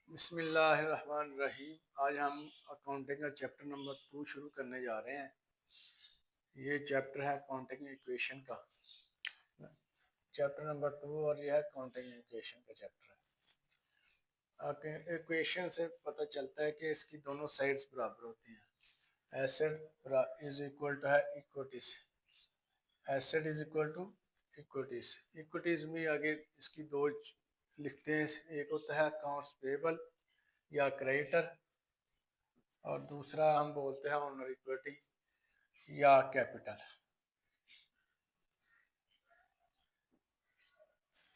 बिस्मिल्लाहिर्रहमानिर्रहीम। आज हम अकाउंटिंग का चैप्टर नंबर 2 शुरू करने जा रहे हैं। ये चैप्टर है अकाउंटिंग इक्वेशन का, चैप्टर नंबर 2, और यह है अकाउंटिंग इक्वेशन का चैप्टर है। इक्वेशन से पता चलता है कि इसकी दोनों साइड्स बराबर होती हैं। एसेट इज इक्वल टू है equities, asset is equal to equities. Equities में आगे इसकी दो लिखते हैं, एक होता है अकाउंट्स पेबल या क्रेडिटर, और दूसरा हम बोलते हैं ऑनर इक्विटी या कैपिटल।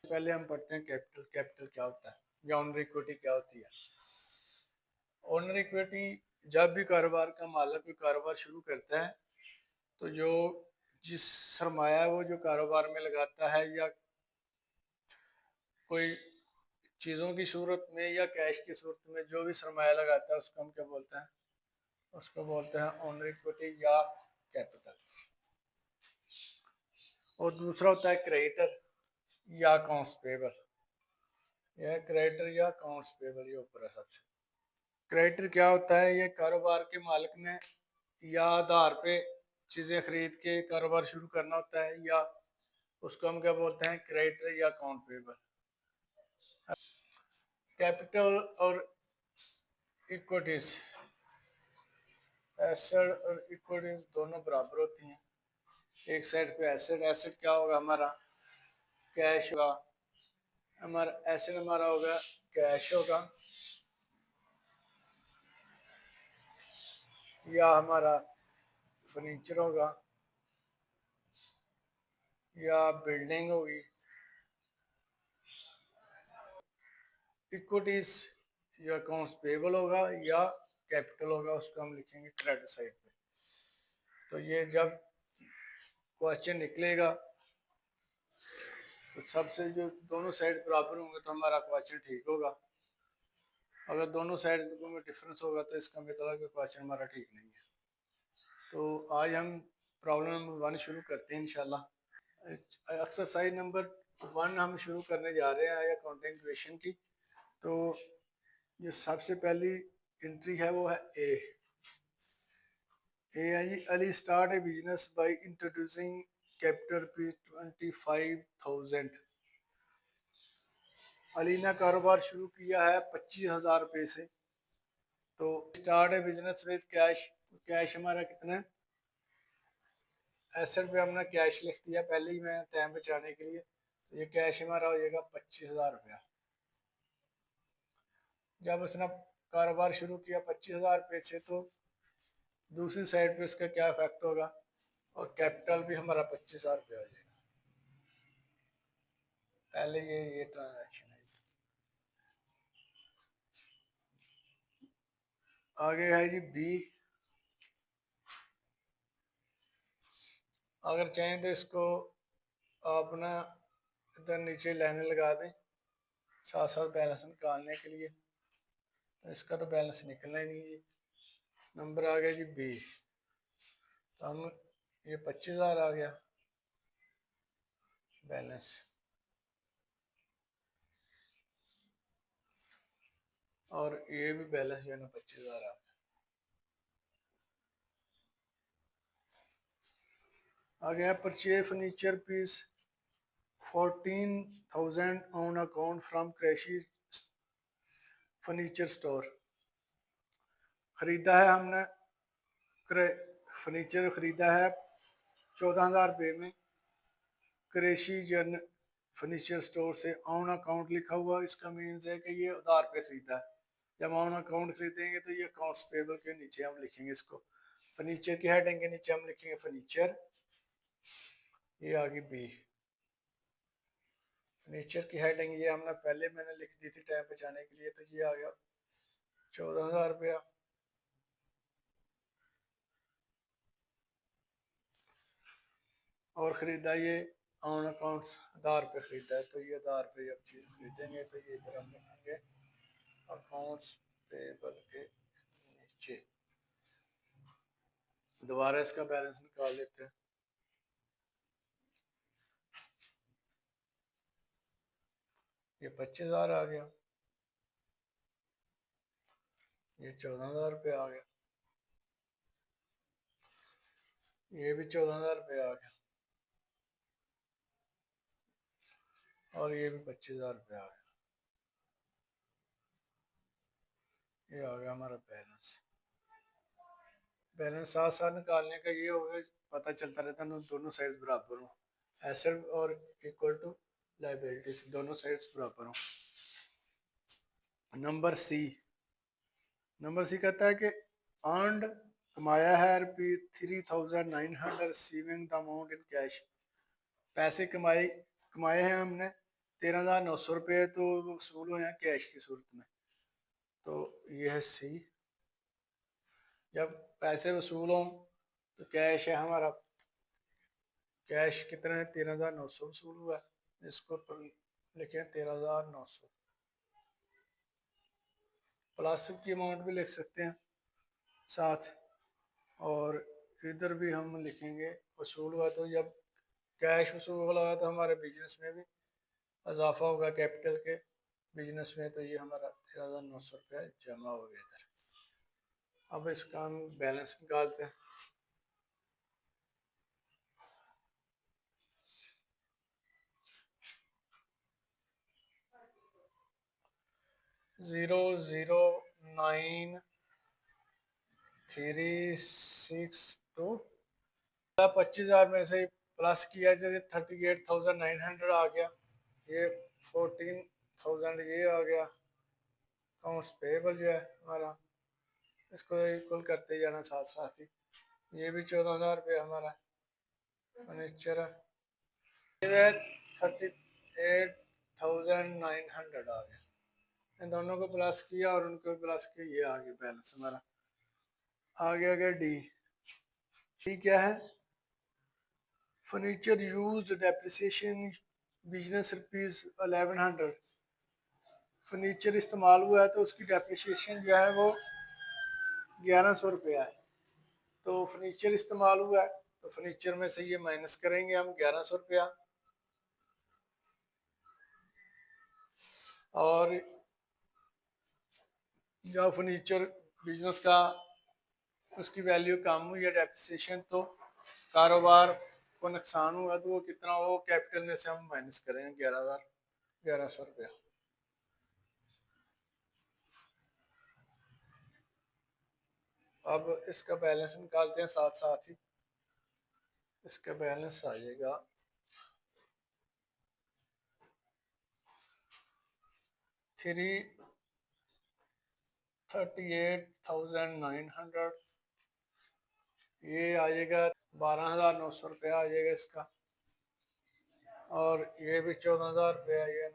पहले हम पढ़ते हैं कैपिटल। कैपिटल क्या होता है या ऑनर इक्विटी क्या होती है। ऑनर इक्विटी, जब भी कारोबार का मालिक कोई कारोबार शुरू करता है तो जो जिस सरमाया वो जो कारोबार में लगाता है या कोई चीज़ों की सूरत में या कैश की सूरत में जो भी सरमाया लगाता है उसको हम क्या बोलते हैं, उसको बोलते हैं ऑनर इक्विटी या कैपिटल। और दूसरा होता है क्रेडिटर या अकाउंट्स पेबल। यह क्रेडिटर या अकाउंट्स पेबल ये ऊपर है सबसे। क्रेडिटर क्या होता है, ये कारोबार के मालिक ने या आधार पे चीज़ें खरीद के कारोबार शुरू करना होता है, या उसको हम क्या बोलते हैं, क्रेडिटर या अकाउंट पेबल। कैपिटल और इक्विटीज, एसेट और इक्विटीज दोनों बराबर होती हैं। एक साइड पे एसेट, एसेट क्या होगा हमारा, कैश होगा हमारा, एसेट हमारा होगा कैश होगा, या हमारा फर्नीचर होगा, या बिल्डिंग होगी। इक्विटीज या अकाउंट्स पेबल होगा या कैपिटल होगा, उसको हम लिखेंगे क्रेडिट साइड पे। तो ये जब क्वेश्चन निकलेगा तो सबसे जो दोनों साइड बराबर होंगे तो हमारा क्वेश्चन ठीक होगा। अगर दोनों साइड में डिफरेंस होगा तो इसका मतलब कि क्वेश्चन हमारा ठीक नहीं है। तो आज हम प्रॉब्लम नंबर 1 शुरू करते हैं इंशाल्लाह। एक्सरसाइज नंबर 1 हम शुरू करने जा रहे हैं अकाउंटिंग इक्वेशन की। तो जो सबसे पहली एंट्री है वो है ए है जी, Ali start a business by introducing capital ₹25,000। Ali ने कारोबार शुरू किया है 25,000 रुपये से। तो start a business with cash, cash हमारा कितना है, एसेट पे हमने कैश लिख दिया पहले ही मैं टाइम बचाने के लिए। तो ये कैश हमारा हो जाएगा 25,000 रुपया। जब उसने कारोबार शुरू किया 25,000 रुपये से, तो दूसरी साइड पे इसका क्या इफेक्ट होगा, और कैपिटल भी हमारा 25,000 रुपया हो जाएगा। पहले ये ट्रांजैक्शन है। आगे है जी बी। अगर चाहें तो इसको आप ना इधर नीचे लाइनें लगा दें साथ साथ बैलेंस निकालने के लिए। तो इसका तो बैलेंस निकलना ही नहीं है। नंबर आ गया जी बी। तो हम ये 25,000 आ गया बैलेंस, और ये भी बैलेंस जो है ना 25,000 आ गया। आगे है purchase furniture piece 14,000 on account from क्रेशी फर्नीचर स्टोर। खरीदा है हमने फर्नीचर खरीदा है 14,000 रुपये में क्रेशी जन फर्नीचर स्टोर से। ऑन अकाउंट लिखा हुआ, इसका मीन्स है कि ये उधार पे खरीदा है। जब ऑन अकाउंट खरीदेंगे तो ये अकाउंट्स पेबल के नीचे हम लिखेंगे इसको, फर्नीचर की हेडिंग के नीचे हम लिखेंगे फर्नीचर। ये आ गई बी। फर्नीचर की हेडिंग ये हमने पहले मैंने लिख दी थी टाइम बचाने के लिए। तो ये आ गया 14,000 रुपया। और ख़रीदा ये ऑन अकाउंट्स आधार पे ख़रीदा है। तो ये आधार पे जब चीज़ खरीदेंगे तो ये इधर हम लिखेंगे अकाउंट्स पेबल के नीचे। दोबारा इसका बैलेंस निकाल लेते हैं। ये 25,000 आ गया। ये 14,000 रुपये आ गया, ये भी 14,000 रुपये आ गया, और ये भी 25,000 रुपये आ गया। ये आ गया हमारा बैलेंस। बैलेंस साथ साथ निकालने का ये होगा, पता चलता रहता है दोनों साइड्स बराबर हो, एसेट और इक्वल टू लाइबिलिटीज दोनों साइड्स बराबर हो। नंबर सी, नंबर सी कहता है कि अर्नड कमाया है ₹3,900 receiving the amount in cash. पैसे कमाए हैं हमने 13,900 रुपये, तो वसूल हुए हैं कैश की सूरत में। तो ये है सी। जब पैसे वसूल हों तो कैश है हमारा, कैश कितना है 13,900 वसूल हुआ है, इसको लिखें 13,900 प्लस की अमाउंट भी लिख सकते हैं साथ, और इधर भी हम लिखेंगे वसूल हुआ। तो जब कैश वसूल होगा तो हमारे बिजनेस में भी इजाफा होगा, कैपिटल के बिजनेस में। तो ये हमारा 13,900 रुपया जमा हो गया इधर। अब इसका हम बैलेंस निकालते हैं। ज़ीरो ज़ीरो 9,362 25,000 में से प्लस किया जाए 38,900 आ गया, ये 14,000 ये आ गया। अकाउंट्स पेबल जो है हमारा, इसको इक्वल करते जाना साथ साथ ही। ये भी 14,000 रुपये हमारा फर्नीचर है, ये 38,900 आ गया। इन दोनों को प्लस किया और उनको प्लस किया, ये आ गया बैलेंस हमारा। आगे आगे डी, डी क्या है? Furniture use depreciation business ₹1100। Furniture इस्तेमाल हुआ है तो उसकी डेप्रिसिएशन जो है वो 1,100 रुपया है। तो फर्नीचर इस्तेमाल हुआ है तो फर्नीचर में से ये माइनस करेंगे हम 1,100 रुपया, और जब फर्नीचर बिजनेस का उसकी वैल्यू कम हुई है डेप्रिसिएशन, तो कारोबार को नुकसान हुआ, तो वो कितना हो कैपिटल में से हम माइनस करेंगे 11,100 रुपया। अब इसका बैलेंस निकालते हैं साथ साथ ही। इसका बैलेंस आ जाएगा 38,900, ये आ जाएगा 12,900 रुपया आ जाएगा इसका, और ये भी 14,000 रुपया, ये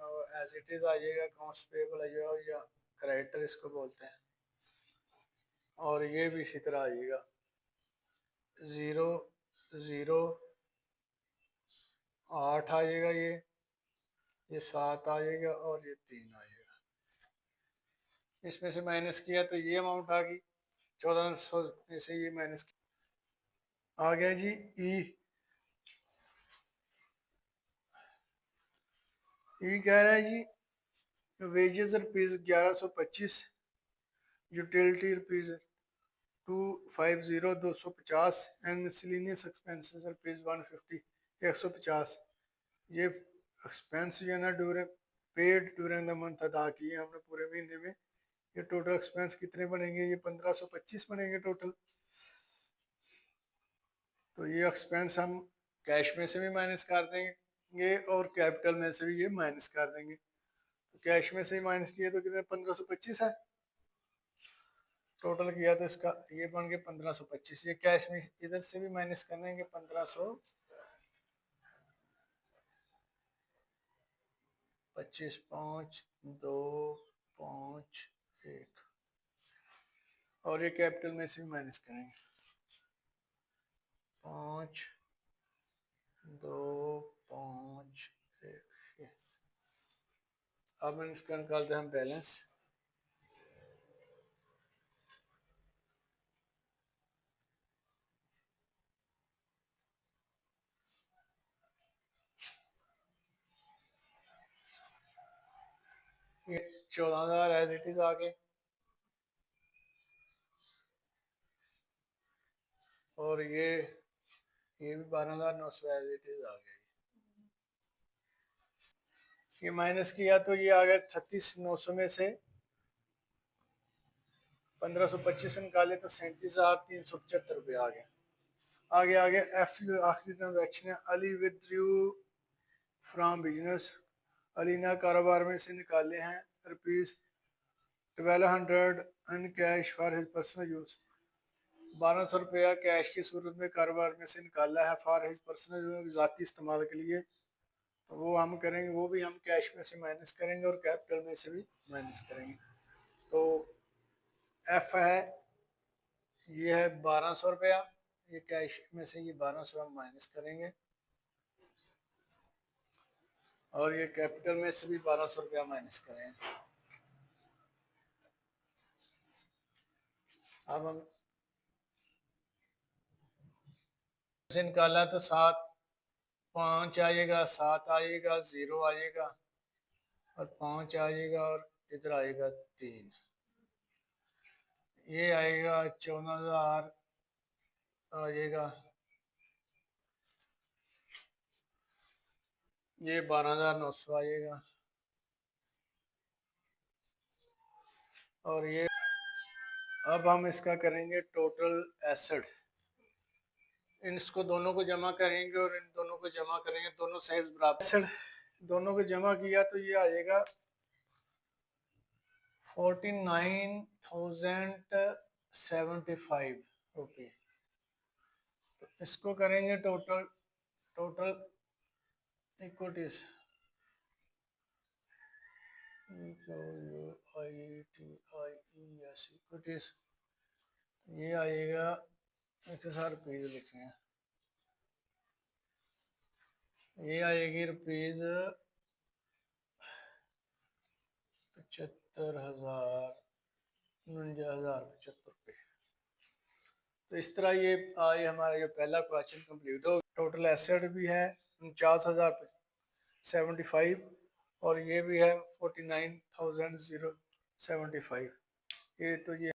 एज इट इज आ जाएगा, अकाउंट्स पेबल आ जाएगा या क्रेडिटर इसको बोलते हैं। और ये भी इसी तरह आ जाएगा 0,0,8 आ जाएगा, ये 7 आ जाएगा, और ये 3 आ जाएगा। इसमें से माइनस किया तो ये अमाउंट आ गई 1,400 में से, ये माइनस आ गया जी। ई कह रहा है जी wages ₹1125, utility ₹250 250, and miscellaneous expenses ₹150 150। ये एक्सपेंस जो है ना पेड ड्यूरिंग द मंथ अदा किए हमने पूरे महीने में। ये टोटल एक्सपेंस कितने बनेंगे? ये 1,525 बनेंगे टोटल। तो ये एक्सपेंस हम कैश में से भी माइनस कर देंगे और कैपिटल में से भी ये माइनस कर देंगे। तो कैश में से ही माइनस किए तो कितने 1,525 है, टोटल किया तो इसका ये बन गया 1,525। ये कैश में इधर से भी माइनस कर देंगे 1,525, 5 2 5 1, और ये कैपिटल में से भी माइनस करेंगे 5 2 5 1। अब हम इसका निकालते हैं बैलेंस। ये 14,000 एज इट इज आ गए, और ये भी 12,900 एज इट इज आ गया। ये माइनस किया तो ये आ गया 36,900 में से 1525 निकाले तो 37,375 रुपये आ गया। आगे आगे एफ यू आखिरी ट्रांजैक्शन है। Ali withdrew from business. Ali ने कारोबार में से निकाले हैं ₹1200 in cash for his personal use. 1200 रुपया कैश की सूरत में कारोबार में से निकाला है फॉर हिज पर्सनल यूज, ज़ाती इस्तेमाल के लिए। तो वो हम करेंगे, वो भी हम कैश में से माइनस करेंगे और कैपिटल में से भी माइनस करेंगे। तो एफ है, ये है 1200 रुपया, ये कैश में से ये 1200 हम माइनस करेंगे और ये कैपिटल में से भी 1200 रुपया माइनस करेंगे। अब हम से निकाला तो 5 आएगा, 7 आएगा, 0 आएगा और 5 आएगा और इधर आएगा 3। ये आएगा 14,000 आएगा, ये 12,900 आएगा और ये। अब हम इसका करेंगे टोटल एसेट। इसको दोनों को जमा करेंगे और इन दोनों को जमा करेंगे, दोनों साइज बराबर। एसेट दोनों को जमा किया तो ये आएगा 49,075 रुपये। तो इसको करेंगे टोटल इक्विटीज, इक्विटीज ये आएगा 1,000 रुपये लिखे हैं, ये आएगी रुपीज 75,049,075 रुपये। तो इस तरह ये हमारा ये पहला क्वेश्चन कंप्लीट हो। टोटल एसेट भी है 49,075 और ये भी है 49,075। ये तो ये